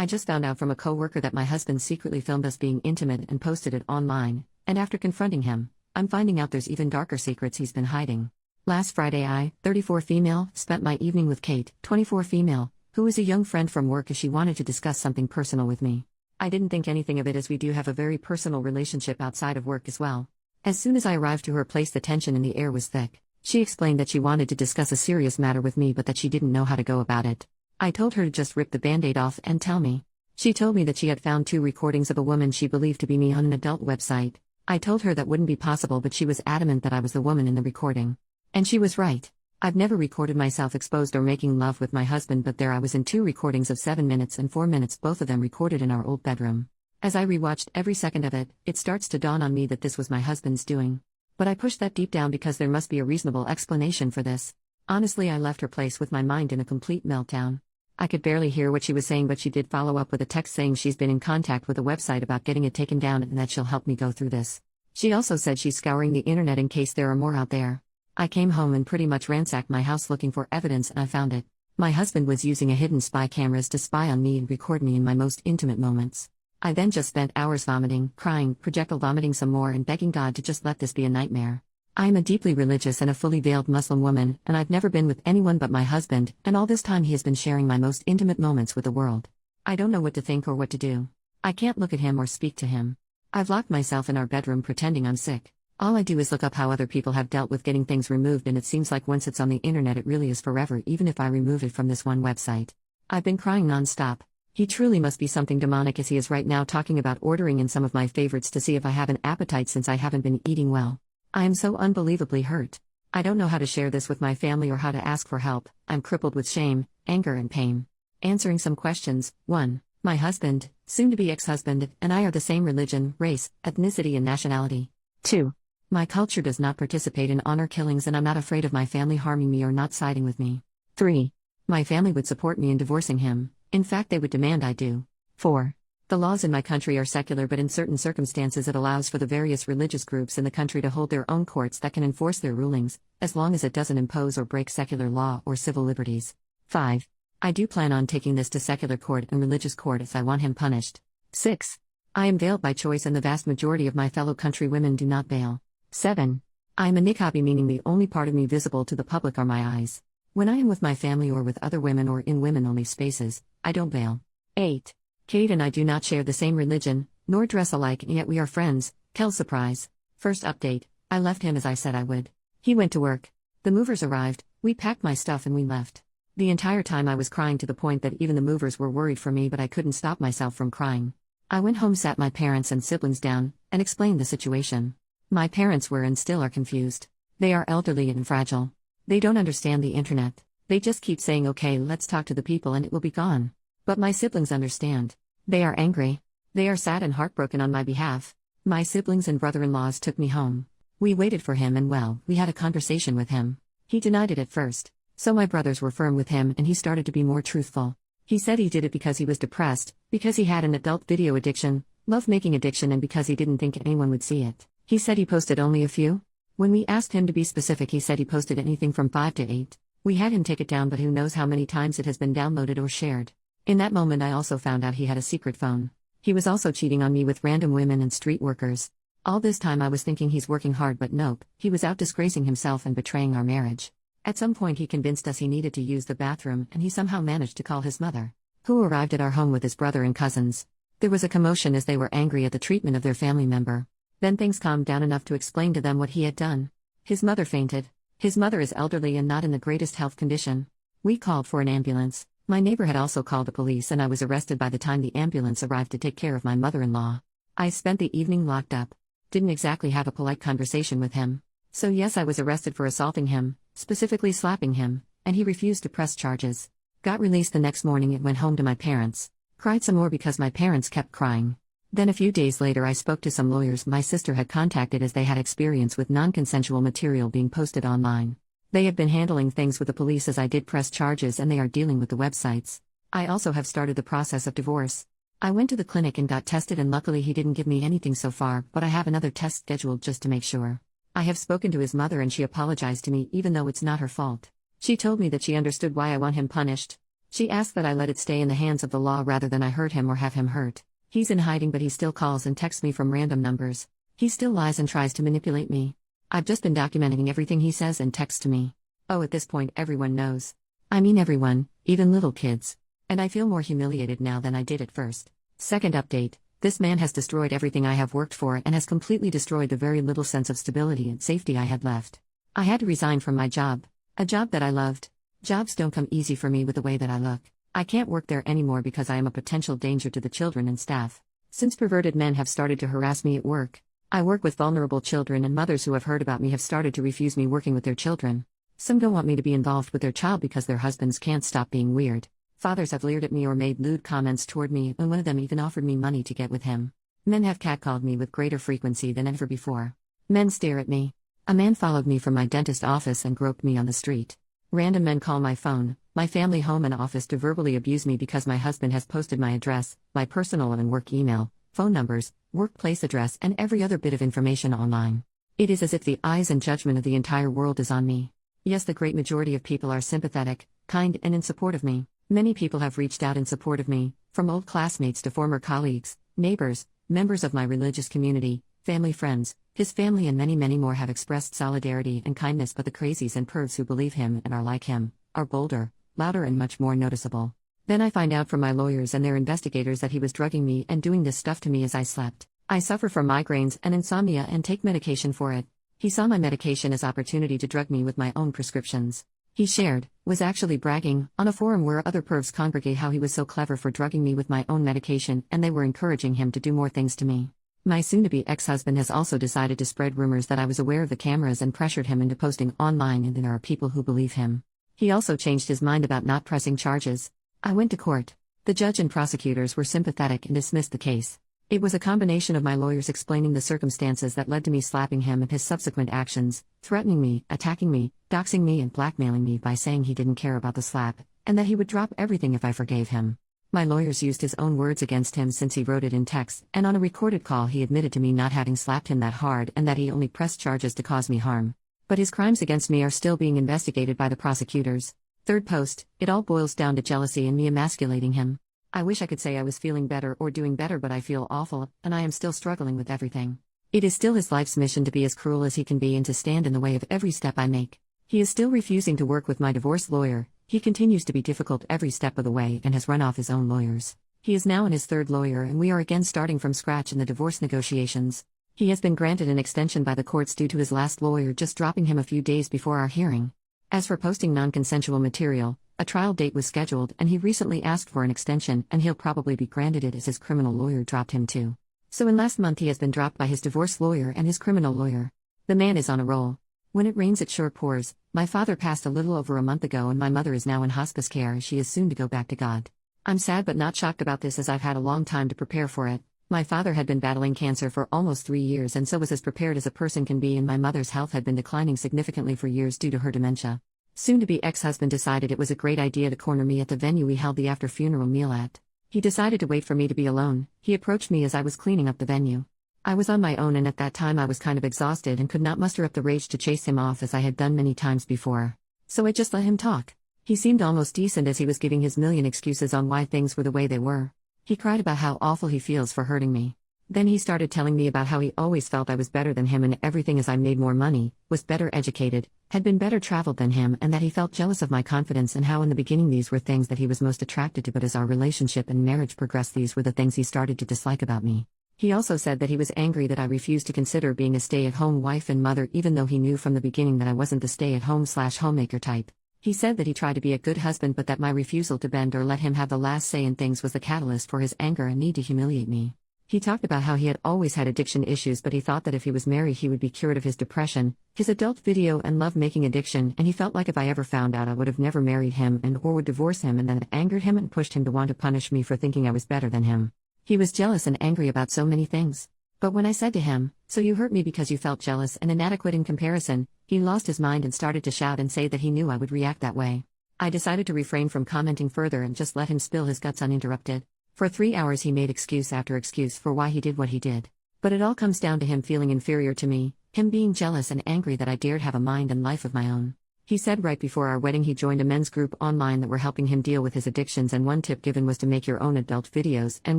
I just found out from a coworker that my husband secretly filmed us being intimate and posted it online, and after confronting him, I'm finding out there's even darker secrets he's been hiding. Last Friday I, 34 female, spent my evening with Kate, 24 female, who is a young friend from work as she wanted to discuss something personal with me. I didn't think anything of it as we do have a very personal relationship outside of work as well. As soon as I arrived to her place the tension in the air was thick. She explained that she wanted to discuss a serious matter with me but that she didn't know how to go about it. I told her to just rip the band-aid off and tell me. She told me that she had found 2 recordings of a woman she believed to be me on an adult website. I told her that wouldn't be possible but she was adamant that I was the woman in the recording. And she was right. I've never recorded myself exposed or making love with my husband but there I was in 2 recordings of 7 minutes and 4 minutes, both of them recorded in our old bedroom. As I rewatched every second of it, it starts to dawn on me that this was my husband's doing. But I pushed that deep down because there must be a reasonable explanation for this. Honestly, I left her place with my mind in a complete meltdown. I could barely hear what she was saying but she did follow up with a text saying she's been in contact with a website about getting it taken down and that she'll help me go through this. She also said she's scouring the internet in case there are more out there. I came home and pretty much ransacked my house looking for evidence and I found it. My husband was using a hidden spy cameras to spy on me and record me in my most intimate moments. I then just spent hours vomiting, crying, projectile vomiting some more and begging God to just let this be a nightmare. I am a deeply religious and a fully veiled Muslim woman, and I've never been with anyone but my husband, and all this time he has been sharing my most intimate moments with the world. I don't know what to think or what to do. I can't look at him or speak to him. I've locked myself in our bedroom pretending I'm sick. All I do is look up how other people have dealt with getting things removed and it seems like once it's on the internet it really is forever even if I remove it from this one website. I've been crying non-stop. He truly must be something demonic as he is right now talking about ordering in some of my favorites to see if I have an appetite since I haven't been eating well. I am so unbelievably hurt. I don't know how to share this with my family or how to ask for help. I'm crippled with shame, anger and pain. Answering some questions. 1. My husband, soon-to-be ex-husband, and I are the same religion, race, ethnicity and nationality. 2. My culture does not participate in honor killings and I'm not afraid of my family harming me or not siding with me. 3. My family would support me in divorcing him. In fact, they would demand I do. 4. The laws in my country are secular but in certain circumstances it allows for the various religious groups in the country to hold their own courts that can enforce their rulings, as long as it doesn't impose or break secular law or civil liberties. 5. I do plan on taking this to secular court and religious court as I want him punished. 6. I am veiled by choice and the vast majority of my fellow countrywomen do not veil. 7. I am a niqabi, meaning the only part of me visible to the public are my eyes. When I am with my family or with other women or in women-only spaces, I don't veil. 8. Kate and I do not share the same religion, nor dress alike and yet we are friends. Kel surprise. First update, I left him as I said I would. He went to work. The movers arrived, we packed my stuff and we left. The entire time I was crying to the point that even the movers were worried for me but I couldn't stop myself from crying. I went home, sat my parents and siblings down, and explained the situation. My parents were and still are confused. They are elderly and fragile. They don't understand the internet. They just keep saying okay, let's talk to the people and it will be gone. But my siblings understand. They are angry. They are sad and heartbroken on my behalf. My siblings and brother-in-laws took me home. We waited for him and well, we had a conversation with him. He denied it at first. So my brothers were firm with him and he started to be more truthful. He said he did it because he was depressed, because he had an adult video addiction, love-making addiction and because he didn't think anyone would see it. He said he posted only a few. When we asked him to be specific he said he posted anything from 5 to 8. We had him take it down but who knows how many times it has been downloaded or shared. In that moment I also found out he had a secret phone. He was also cheating on me with random women and street workers. All this time I was thinking he's working hard but nope, he was out disgracing himself and betraying our marriage. At some point he convinced us he needed to use the bathroom and he somehow managed to call his mother, who arrived at our home with his brother and cousins. There was a commotion as they were angry at the treatment of their family member. Then things calmed down enough to explain to them what he had done. His mother fainted. His mother is elderly and not in the greatest health condition. We called for an ambulance. My neighbor had also called the police and I was arrested by the time the ambulance arrived to take care of my mother-in-law. I spent the evening locked up. Didn't exactly have a polite conversation with him. So yes, I was arrested for assaulting him, specifically slapping him, and he refused to press charges. Got released the next morning and went home to my parents. Cried some more because my parents kept crying. Then a few days later I spoke to some lawyers my sister had contacted as they had experience with non-consensual material being posted online. They have been handling things with the police as I did press charges and they are dealing with the websites. I also have started the process of divorce. I went to the clinic and got tested and luckily he didn't give me anything so far, but I have another test scheduled just to make sure. I have spoken to his mother and she apologized to me even though it's not her fault. She told me that she understood why I want him punished. She asked that I let it stay in the hands of the law rather than I hurt him or have him hurt. He's in hiding, but he still calls and texts me from random numbers. He still lies and tries to manipulate me. I've just been documenting everything he says and texts to me. Oh, at this point everyone knows. I mean everyone, even little kids. And I feel more humiliated now than I did at first. Second update, this man has destroyed everything I have worked for and has completely destroyed the very little sense of stability and safety I had left. I had to resign from my job. A job that I loved. Jobs don't come easy for me with the way that I look. I can't work there anymore because I am a potential danger to the children and staff. Since perverted men have started to harass me at work, I work with vulnerable children, and mothers who have heard about me have started to refuse me working with their children. Some don't want me to be involved with their child because their husbands can't stop being weird. Fathers have leered at me or made lewd comments toward me, and one of them even offered me money to get with him. Men have catcalled me with greater frequency than ever before. Men stare at me. A man followed me from my dentist office and groped me on the street. Random men call my phone, my family home and office to verbally abuse me because my husband has posted my address, my personal and work email, phone numbers, workplace address, and every other bit of information online. It is as if the eyes and judgment of the entire world is on me. Yes, the great majority of people are sympathetic, kind, and in support of me. Many people have reached out in support of me, from old classmates to former colleagues, neighbors, members of my religious community, family friends, his family, and many, many more have expressed solidarity and kindness, but the crazies and pervs who believe him and are like him are bolder, louder, and much more noticeable. Then I find out from my lawyers and their investigators that he was drugging me and doing this stuff to me as I slept. I suffer from migraines and insomnia and take medication for it. He saw my medication as opportunity to drug me with my own prescriptions. He shared, was actually bragging, on a forum where other pervs congregate how he was so clever for drugging me with my own medication, and they were encouraging him to do more things to me. My soon-to-be ex-husband has also decided to spread rumors that I was aware of the cameras and pressured him into posting online, and there are people who believe him. He also changed his mind about not pressing charges. I went to court. The judge and prosecutors were sympathetic and dismissed the case. It was a combination of my lawyers explaining the circumstances that led to me slapping him and his subsequent actions, threatening me, attacking me, doxing me, and blackmailing me by saying he didn't care about the slap, and that he would drop everything if I forgave him. My lawyers used his own words against him since he wrote it in text, and on a recorded call he admitted to me not having slapped him that hard and that he only pressed charges to cause me harm. But his crimes against me are still being investigated by the prosecutors. Third post, it all boils down to jealousy and me emasculating him. I wish I could say I was feeling better or doing better, but I feel awful, and I am still struggling with everything. It is still his life's mission to be as cruel as he can be and to stand in the way of every step I make. He is still refusing to work with my divorce lawyer. He continues to be difficult every step of the way and has run off his own lawyers. He is now in his third lawyer, and we are again starting from scratch in the divorce negotiations. He has been granted an extension by the courts due to his last lawyer just dropping him a few days before our hearing. As for posting non-consensual material, a trial date was scheduled, and he recently asked for an extension, and he'll probably be granted it as his criminal lawyer dropped him too. So in last month he has been dropped by his divorce lawyer and his criminal lawyer. The man is on a roll. When it rains it sure pours. My father passed a little over a month ago, and my mother is now in hospice care as she is soon to go back to God. I'm sad but not shocked about this, as I've had a long time to prepare for it. My father had been battling cancer for almost 3 years and so was as prepared as a person can be, and my mother's health had been declining significantly for years due to her dementia. Soon-to-be ex-husband decided it was a great idea to corner me at the venue we held the after-funeral meal at. He decided to wait for me to be alone. He approached me as I was cleaning up the venue. I was on my own, and at that time I was kind of exhausted and could not muster up the rage to chase him off as I had done many times before. So I just let him talk. He seemed almost decent as he was giving his million excuses on why things were the way they were. He cried about how awful he feels for hurting me. Then he started telling me about how he always felt I was better than him in everything, as I made more money, was better educated, had been better traveled than him, and that he felt jealous of my confidence, and how in the beginning these were things that he was most attracted to, but as our relationship and marriage progressed these were the things he started to dislike about me. He also said that he was angry that I refused to consider being a stay-at-home wife and mother, even though he knew from the beginning that I wasn't the stay-at-home/homemaker type. He said that he tried to be a good husband, but that my refusal to bend or let him have the last say in things was the catalyst for his anger and need to humiliate me. He talked about how he had always had addiction issues, but he thought that if he was married he would be cured of his depression, his adult video and love-making addiction, and he felt like if I ever found out I would have never married him and or would divorce him, and then it angered him and pushed him to want to punish me for thinking I was better than him. He was jealous and angry about so many things. But when I said to him, "So you hurt me because you felt jealous and inadequate in comparison," he lost his mind and started to shout and say that he knew I would react that way. I decided to refrain from commenting further and just let him spill his guts uninterrupted. For 3 hours he made excuse after excuse for why he did what he did. But it all comes down to him feeling inferior to me, him being jealous and angry that I dared have a mind and life of my own. He said right before our wedding he joined a men's group online that were helping him deal with his addictions, and one tip given was to make your own adult videos and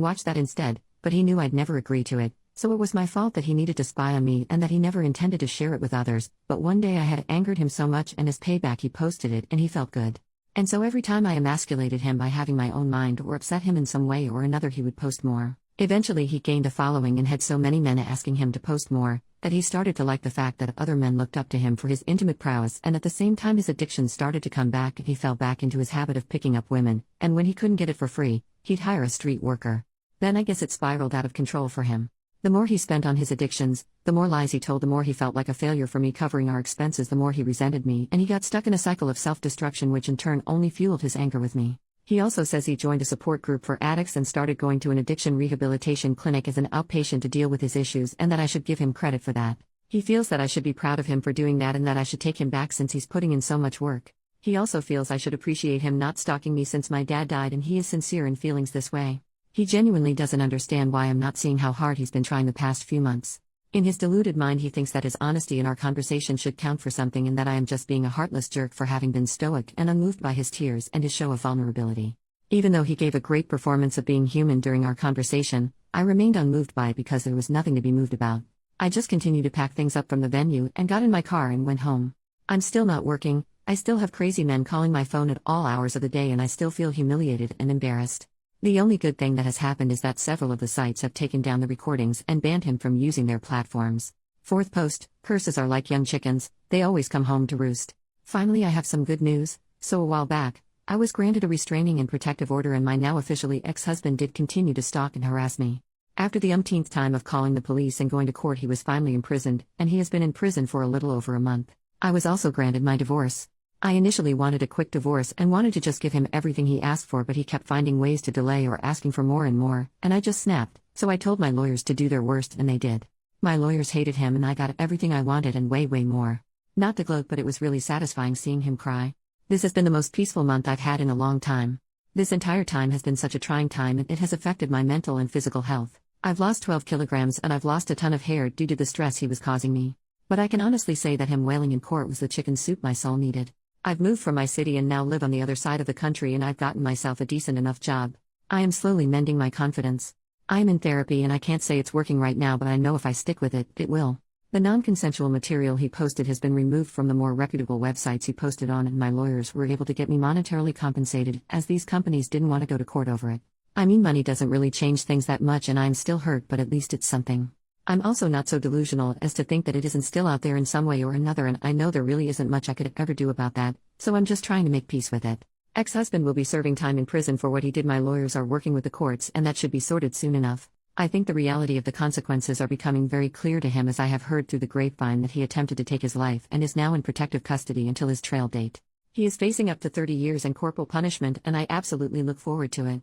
watch that instead, but he knew I'd never agree to it, so it was my fault that he needed to spy on me and that he never intended to share it with others, but one day I had angered him so much and as payback he posted it and he felt good. And so every time I emasculated him by having my own mind or upset him in some way or another he would post more. Eventually he gained a following and had so many men asking him to post more, that he started to like the fact that other men looked up to him for his intimate prowess, and at the same time his addiction started to come back and he fell back into his habit of picking up women, and when he couldn't get it for free, he'd hire a street worker. Then I guess it spiraled out of control for him. The more he spent on his addictions, the more lies he told, the more he felt like a failure for me covering our expenses, the more he resented me, and he got stuck in a cycle of self-destruction which in turn only fueled his anger with me. He also says he joined a support group for addicts and started going to an addiction rehabilitation clinic as an outpatient to deal with his issues, and that I should give him credit for that. He feels that I should be proud of him for doing that and that I should take him back since he's putting in so much work. He also feels I should appreciate him not stalking me since my dad died, and he is sincere in feelings this way. He genuinely doesn't understand why I'm not seeing how hard he's been trying the past few months. In his deluded mind he thinks that his honesty in our conversation should count for something and that I am just being a heartless jerk for having been stoic and unmoved by his tears and his show of vulnerability. Even though he gave a great performance of being human during our conversation, I remained unmoved by it because there was nothing to be moved about. I just continued to pack things up from the venue and got in my car and went home. I'm still not working, I still have crazy men calling my phone at all hours of the day, and I still feel humiliated and embarrassed. The only good thing that has happened is that several of the sites have taken down the recordings and banned him from using their platforms. Fourth post, curses are like young chickens, they always come home to roost. Finally I have some good news. So a while back, I was granted a restraining and protective order, and my now officially ex-husband did continue to stalk and harass me. After the umpteenth time of calling the police and going to court he was finally imprisoned, and he has been in prison for a little over a month. I was also granted my divorce. I initially wanted a quick divorce and wanted to just give him everything he asked for, but he kept finding ways to delay or asking for more and more, and I just snapped, so I told my lawyers to do their worst and they did. My lawyers hated him and I got everything I wanted and way more. Not to gloat, but it was really satisfying seeing him cry. This has been the most peaceful month I've had in a long time. This entire time has been such a trying time and it has affected my mental and physical health. I've lost 12 kilograms and I've lost a ton of hair due to the stress he was causing me. But I can honestly say that him wailing in court was the chicken soup my soul needed. I've moved from my city and now live on the other side of the country, and I've gotten myself a decent enough job. I am slowly mending my confidence. I am in therapy and I can't say it's working right now, but I know if I stick with it, it will. The non-consensual material he posted has been removed from the more reputable websites he posted on, and my lawyers were able to get me monetarily compensated, as these companies didn't want to go to court over it. I mean, money doesn't really change things that much and I'm still hurt, but at least it's something. I'm also not so delusional as to think that it isn't still out there in some way or another, and I know there really isn't much I could ever do about that, so I'm just trying to make peace with it. Ex-husband will be serving time in prison for what he did. My lawyers are working with the courts and that should be sorted soon enough. I think the reality of the consequences are becoming very clear to him, as I have heard through the grapevine that he attempted to take his life and is now in protective custody until his trial date. He is facing up to 30 years and corporal punishment, and I absolutely look forward to it.